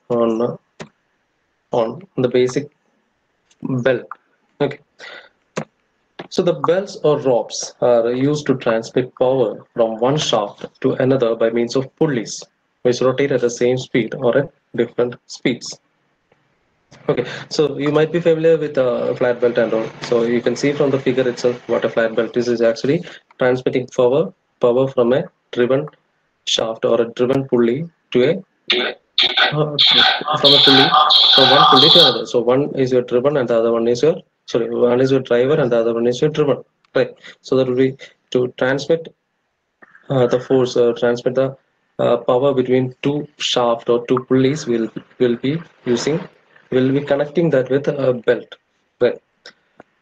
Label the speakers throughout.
Speaker 1: on on the basic belt. Okay, so the belts or ropes are used to transmit power from one shaft to another by means of pulleys, which rotate at the same speed or at different speeds. Okay, so you might be familiar with a flat belt and all. So you can see from the figure itself what a flat belt is actually transmitting power from a driven shaft or a driven pulley to a from a pulley from one pulley to another. So one is your driven and the other one is your sorry one is your driver and the other one is your driven. Right. So that will be to transmit the force transmit the power between two shaft or two pulleys will be using will be connecting that with a belt, right?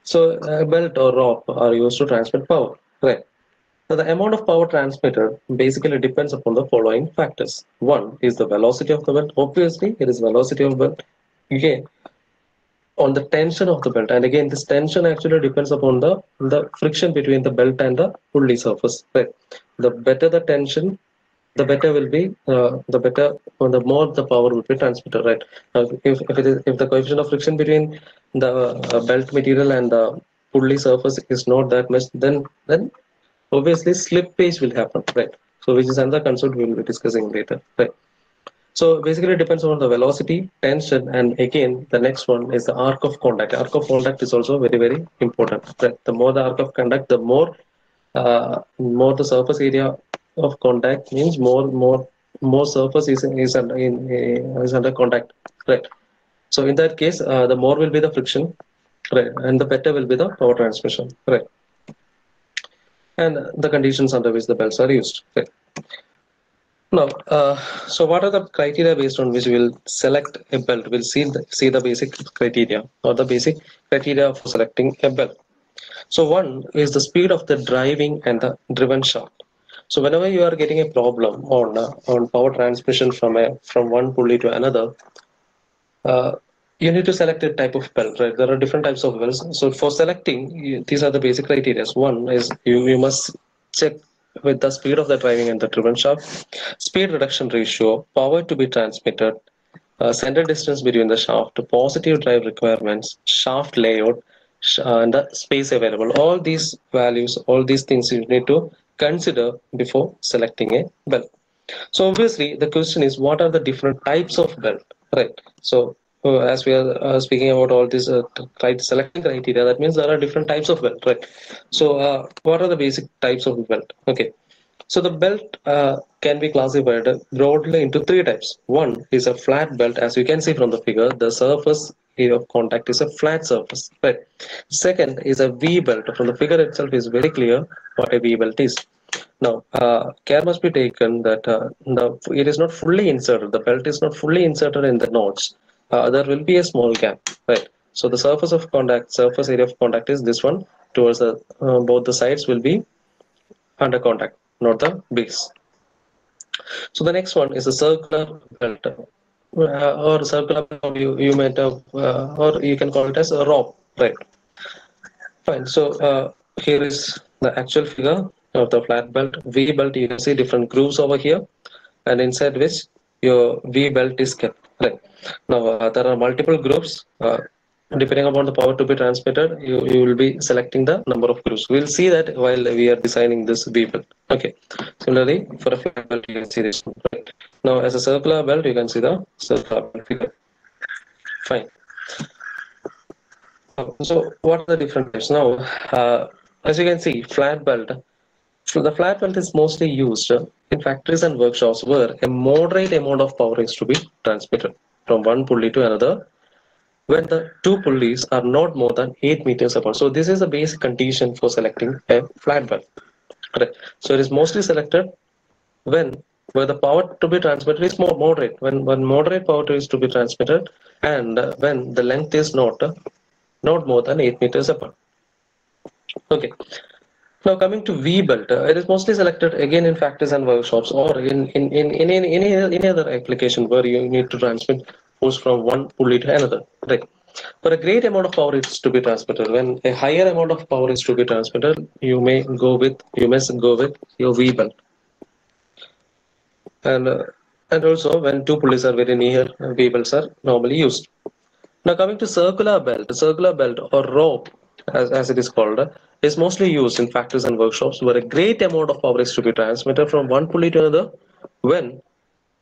Speaker 1: So a belt or rope are used to transmit power, right? So the amount of power transmitted basically depends upon the following factors. One is the velocity of the belt. Obviously it is velocity of belt. Again, on the tension of the belt, and again this tension actually depends upon the friction between the belt and the pulley surface, right? The better the tension, the better will be the better or the more the power will be transmitted, right? If the coefficient of friction between the belt material and the pulley surface is not that much, then obviously slippage will happen, right? So which is another concept we will be discussing later, right? So basically it depends on the velocity, tension, and again the next one is the arc of contact. Arc of contact is also very, very important. Right? The more the arc of contact, the more the surface area of contact means more surface is under contact. Right. So in that case, the more will be the friction, right, and the better will be the power transmission. Right. And the conditions under which the belts are used. Right. Now, so what are the criteria based on which we'll select a belt? We'll see the basic criteria or the basic criteria for selecting a belt. So one is the speed of the driving and the driven shaft. So whenever you are getting a problem on power transmission from one pulley to another, uh, you need to select a type of belt, right? There are different types of belts. So for selecting, these are the basic criteria. One is you must check with the speed of the driving and the driven shaft, speed reduction ratio, power to be transmitted, center distance between the shaft, positive drive requirements, shaft layout, and the space available. All these values, all these things you need to consider before selecting a belt. So obviously the question is what are the different types of belt, right? So as we are speaking about all these selecting criteria, that means there are different types of belt, right? So what are the basic types of belt? Okay, so the belt can be classified broadly into three types. One is a flat belt, as you can see from the figure. The surface area of contact is a flat surface, right? Second is a V belt. From the figure itself is very clear what a V belt is. Now, care must be taken that it is not fully inserted. The belt is not fully inserted in the knots. There will be a small gap, right? So the surface area of contact is this one. Towards the both the sides will be under contact, not the base. So the next one is a circular belt, or circular belt. You might have, or you can call it as a rope, right? Fine. So here is the actual figure of the flat belt. V belt, you can see different grooves over here, and inside which your V belt is kept. Right. Now there are multiple grooves. Depending upon the power to be transmitted, you will be selecting the number of grooves. We'll see that while we are designing this V belt. Okay. Similarly, for a flat belt, you can see this. Right. Now, as a circular belt, you can see the circular belt figure. Fine. So what are the different types? Now, as you can see, flat belt. So the flat belt is mostly used in factories and workshops where a moderate amount of power is to be transmitted from one pulley to another when the two pulleys are not more than 8 meters apart. So this is a basic condition for selecting a flat belt. Correct. So it is mostly selected when where the power to be transmitted is more moderate, when moderate power is to be transmitted, and when the length is not more than 8 meters apart. Okay. Now coming to V belt, it is mostly selected again in factories and workshops or in any other application where you need to transmit force from one pulley to another. Right. For a great amount of power is to be transmitted. When a higher amount of power is to be transmitted, you must go with your V belt. And And also when two pulleys are very near, V belts are normally used. Now coming to circular belt or rope, as it is called, is mostly used in factories and workshops where a great amount of power is to be transmitted from one pulley to another when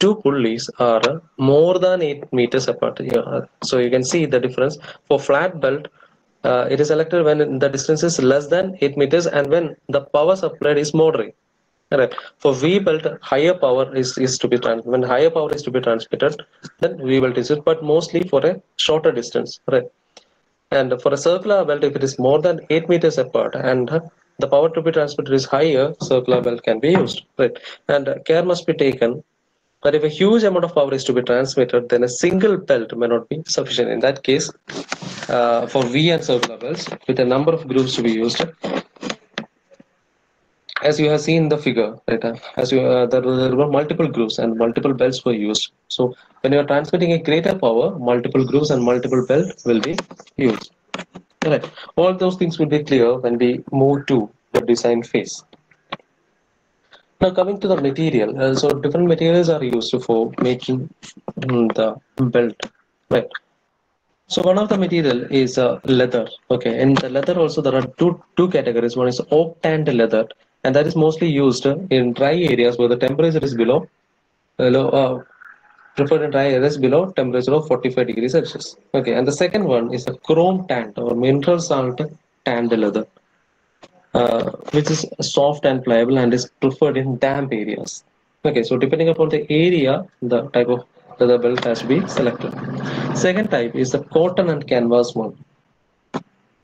Speaker 1: two pulleys are more than 8 meters apart. Yeah, so you can see the difference. For flat belt, it is selected when the distance is less than 8 meters and when the power supplied is moderate. Right. For V belt, higher power is to be when higher power is to be transmitted, then V belt is it, but mostly for a shorter distance. Right. And for a circular belt, if it is more than 8 meters apart and the power to be transmitted is higher, circular belt can be used. Right. And care must be taken but if a huge amount of power is to be transmitted, then a single belt may not be sufficient. In that case, for V and circular belts, with a number of grooves to be used, as you have seen the figure, right? There were multiple grooves and multiple belts were used. So when you are transmitting a greater power, multiple grooves and multiple belt will be used. Right. All those things will be clear when we move to the design phase. Now coming to the material, so different materials are used for making the belt, right? So one of the material is leather. Okay, in the leather also there are two categories. One is oak tanned leather, and that is mostly used in dry areas where the temperature is below preferred in dry areas below temperature of 45 degrees Celsius. Okay, and the second one is a chrome tanned or mineral salt tanned leather, which is soft and pliable and is preferred in damp areas. Okay, so depending upon the area, the type of leather belt has to be selected. Second type is the cotton and canvas one.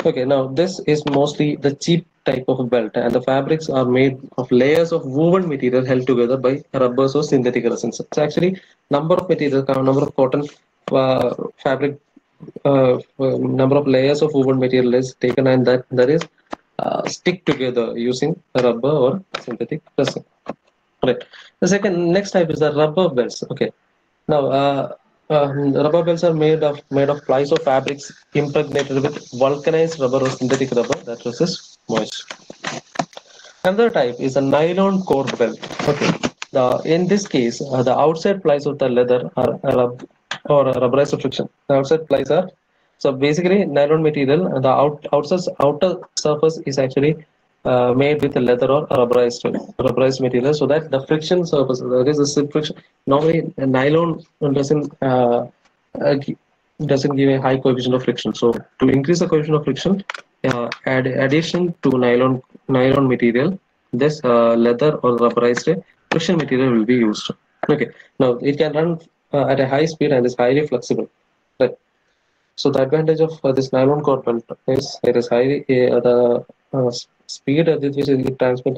Speaker 1: Okay, now this is mostly the cheap type of belt, and the fabrics are made of layers of woven material held together by rubbers or synthetic resins. So actually, number of cotton fabric, number of layers of woven material is taken, and that is stick together using rubber or synthetic resin. Right. The second next type is the rubber belts. Okay. Now, rubber belts are made of plies of fabrics impregnated with vulcanized rubber or synthetic rubber that resists moisture. Another type is a nylon core belt. Okay. In this case, the outside plies of the leather are rubberized friction. The outside plies are so basically nylon material. The outer surface is actually made with leather or rubberized material, so that the friction surface there is a friction. Normally, nylon uh, gi- doesn't give a high coefficient of friction. So to increase the coefficient of friction, add addition to nylon material, this leather or rubberized friction material will be used. Okay. Now it can run at a high speed and is highly flexible. Right. So the advantage of this nylon core belt is it is highly the speed at which it transmit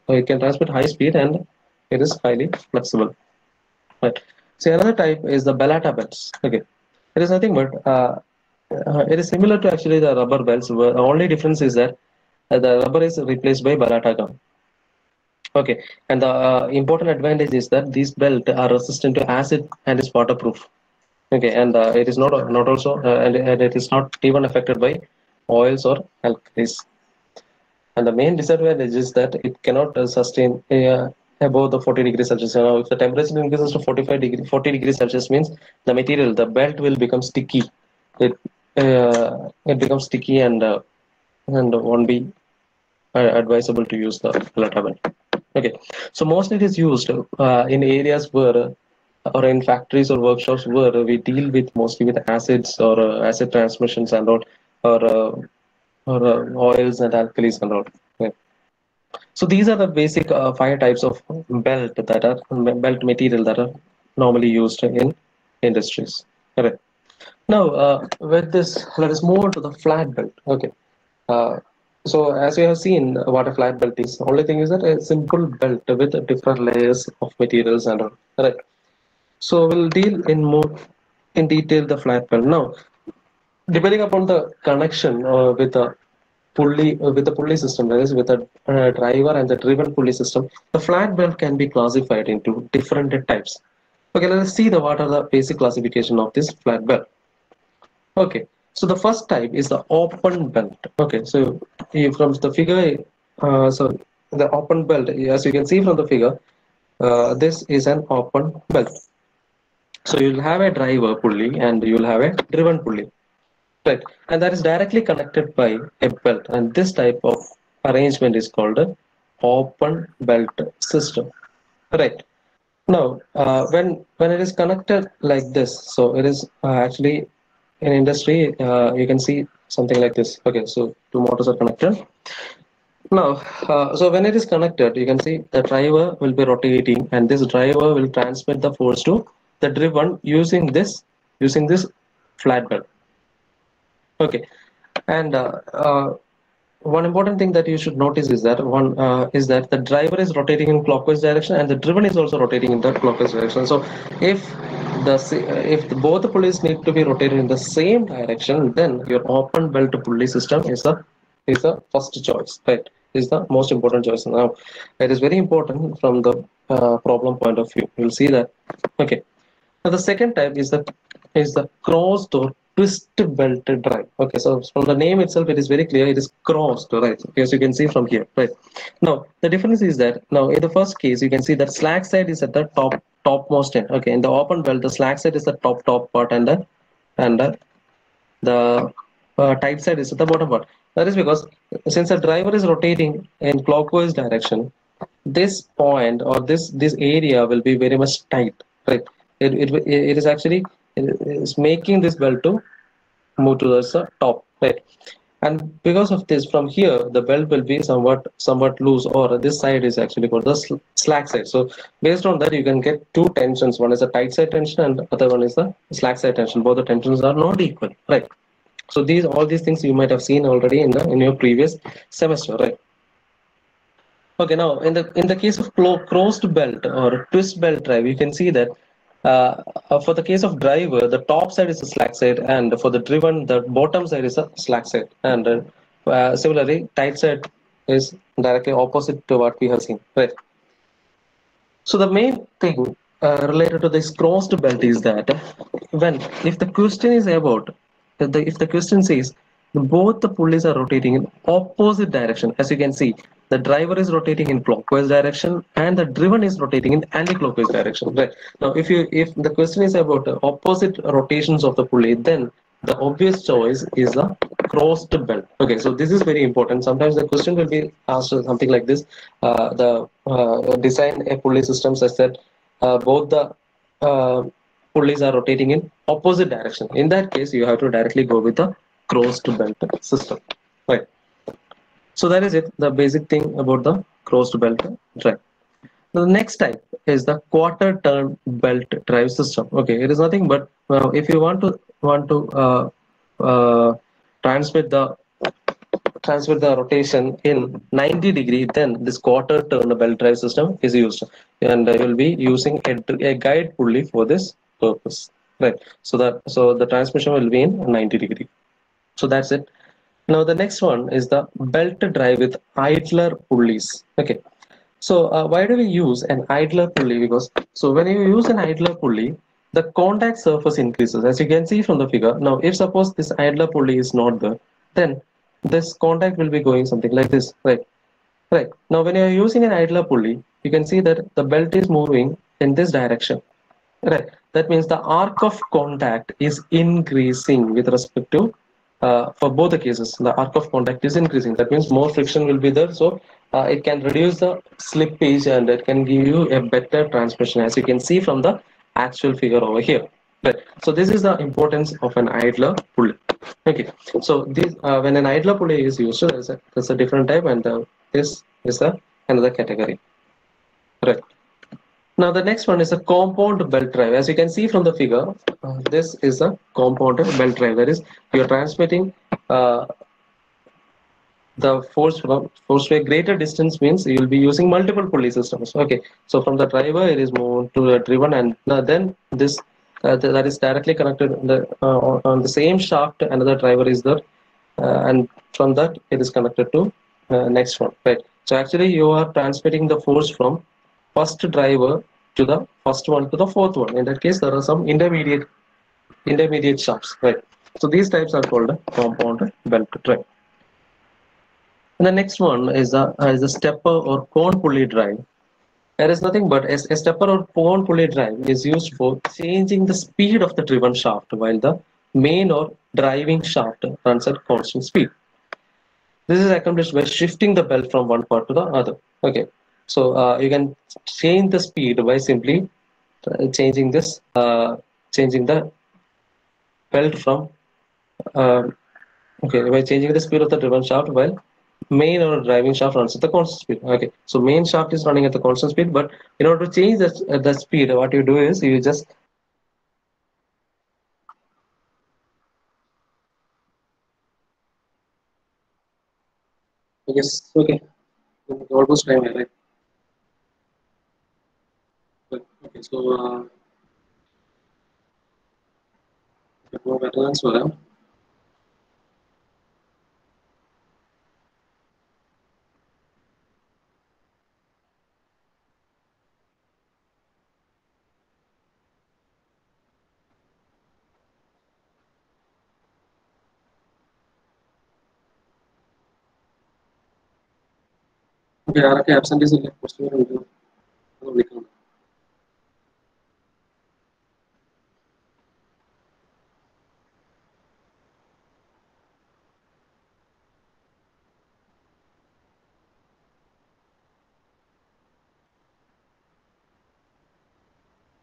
Speaker 1: it can transmit high speed and it is highly flexible. Right. So another type is the Bellata belts. Okay, it is nothing but it is similar to actually the rubber belts. Where the only difference is that the rubber is replaced by Bellata gum. Okay, and the important advantage is that these belts are resistant to acid and is waterproof. Okay, and it is not also and it is not even affected by oils or alkalis. And the main disadvantage is that it cannot sustain above the 40 degrees Celsius. Now, if the temperature increases to 40 degrees Celsius means the belt will become sticky. It becomes sticky and won't be advisable to use the Pellet oven. Okay, so mostly it is used in areas where or in factories or workshops where we deal with mostly with acids or acid transmissions and all, or oils and alkalis and all. Yeah. So these are the basic five types of belt material that are normally used in industries. Correct. Now, with this, let us move on to the flat belt. Okay. Uh, so as you have seen, what a flat belt is. Only thing is that a simple belt with different layers of materials and all. Right. So we'll deal in more in detail the flat belt. Now, depending upon the connection with the pulley system, that is with the driver and the driven pulley system, the flat belt can be classified into different types. Okay, let us see the what are the basic classification of this flat belt. Okay, so the first type is the open belt. Okay, so from the figure, so the open belt, as you can see from the figure, this is an open belt. So you'll have a driver pulley and you'll have a driven pulley, right? And that is directly connected by a belt. And this type of arrangement is called a open belt system, right? Now, when it is connected like this, so it is actually in industry, you can see something like this. Okay, so two motors are connected. Now, so when it is connected, you can see the driver will be rotating, and this driver will transmit the force to the driven using this flat belt. Okay, and one important thing that you should notice is that the driver is rotating in clockwise direction and the driven is also rotating in the clockwise direction. So if both the pulleys need to be rotated in the same direction, then your open belt pulley system is the first choice, right? Is the most important choice. Now, it is very important from the problem point of view. You'll see that. Okay. Now the second type is the crossed or twist belt drive. Okay, so from the name itself, it is very clear. It is crossed, right? As you can see from here, right? Now the difference is that now in the first case, you can see that slack side is at the topmost end. Okay, in the open belt, the slack side is the top part, and the tight side is at the bottom part. That is because since the driver is rotating in clockwise direction, this point or this area will be very much tight, right? It is actually it is making this belt to move towards the top, right? And because of this, from here the belt will be somewhat loose, or this side is actually called the slack side. So based on that, you can get two tensions. One is the tight side tension and other one is the slack side tension. Both the tensions are not equal, right? So all these things you might have seen already in your previous semester, right? Okay, now in the case of crossed belt or twist belt drive, you can see that for the case of driver, the top side is the slack side, and for the driven, the bottom side is the slack side, and similarly, tight side is directly opposite to what we have seen, right? So the main thing related to this crossed belt is that when if the question is about if the question says both the pulleys are rotating in opposite direction, as you can see, the driver is rotating in clockwise direction and the driven is rotating in anti-clockwise direction. Right now, if the question is about the opposite rotations of the pulley, then the obvious choice is the crossed belt. Okay, so this is very important. Sometimes the question will be asked something like this: design a pulley system such that both the uh, pulleys are rotating in opposite direction. In that case, you have to directly go with the crossed belt system, right? So that is it, the basic thing about the crossed belt drive. The next type is the quarter turn belt drive system. Okay, it is nothing but if you want to uh, transmit the rotation in 90 degree, then this quarter turn belt drive system is used, and you will be using a guide pulley for this purpose, right? So the transmission will be in 90 degree. So that's it. Now the next one is the belt drive with idler pulleys. Okay, so why do we use an idler pulley? Because so when you use an idler pulley, the contact surface increases, as you can see from the figure. Now, if suppose this idler pulley is not there, then this contact will be going something like this, right? Right. Now, when you are using an idler pulley, you can see that the belt is moving in this direction, right? That means the arc of contact is increasing with respect to for both the cases. The arc of contact is increasing. That means more friction will be there. So it can reduce the slippage and it can give you a better transmission, as you can see from the actual figure over here. Right. So this is the importance of an idler pulley. Okay. So this when an idler pulley is used, there's a different type, and this is another category. Right. Now the next one is a compound belt drive. As you can see from the figure, this is a compound belt drive. That is, you are transmitting uh, the force to a greater distance, means you will be using multiple pulley systems. Okay, so from the driver it is moved to the driven, and then this that is directly connected on the same shaft. Another driver is there, and from that it is connected to next one. Right. So actually you are transmitting the force from first driver to the first one to the fourth one. In that case, there are some intermediate shafts, right? So these types are called a compound belt drive. And the next one is the stepper or cone pulley drive. There is nothing but a stepper or pole pulley drive is used for changing the speed of the driven shaft while the main or driving shaft runs at constant speed. This is accomplished by shifting the belt from one part to the other. Okay, so you can change the speed by simply changing this, changing the belt from uh, okay, by changing the speed of the driven shaft while main or driving shaft runs at the constant speed. Okay, so main shaft is running at the constant speed, but in order to change the speed, what you do is you just yes, okay, almost time, right? Okay, so more better as well. Okay, ആരൊക്കെ absentees ഇല്ല കുറച്ച് പേര് വിളിക്കണം അത് വിളിക്കണം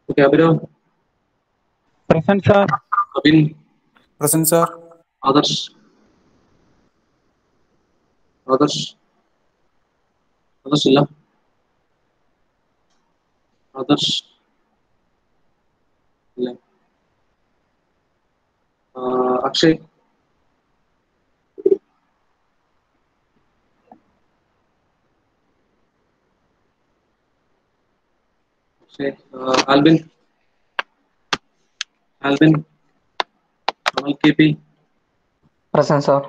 Speaker 1: okay Abhiram
Speaker 2: Present, sir.
Speaker 1: Abin
Speaker 3: Present, sir.
Speaker 1: Adarsh Adarsh Adarsh ഇല്ല ആദർശ് ഇല്ല അക്ഷയ് അക്ഷയ് ആൽബിൻ ആൽബിൻ അമൽ K P
Speaker 2: Present, sir.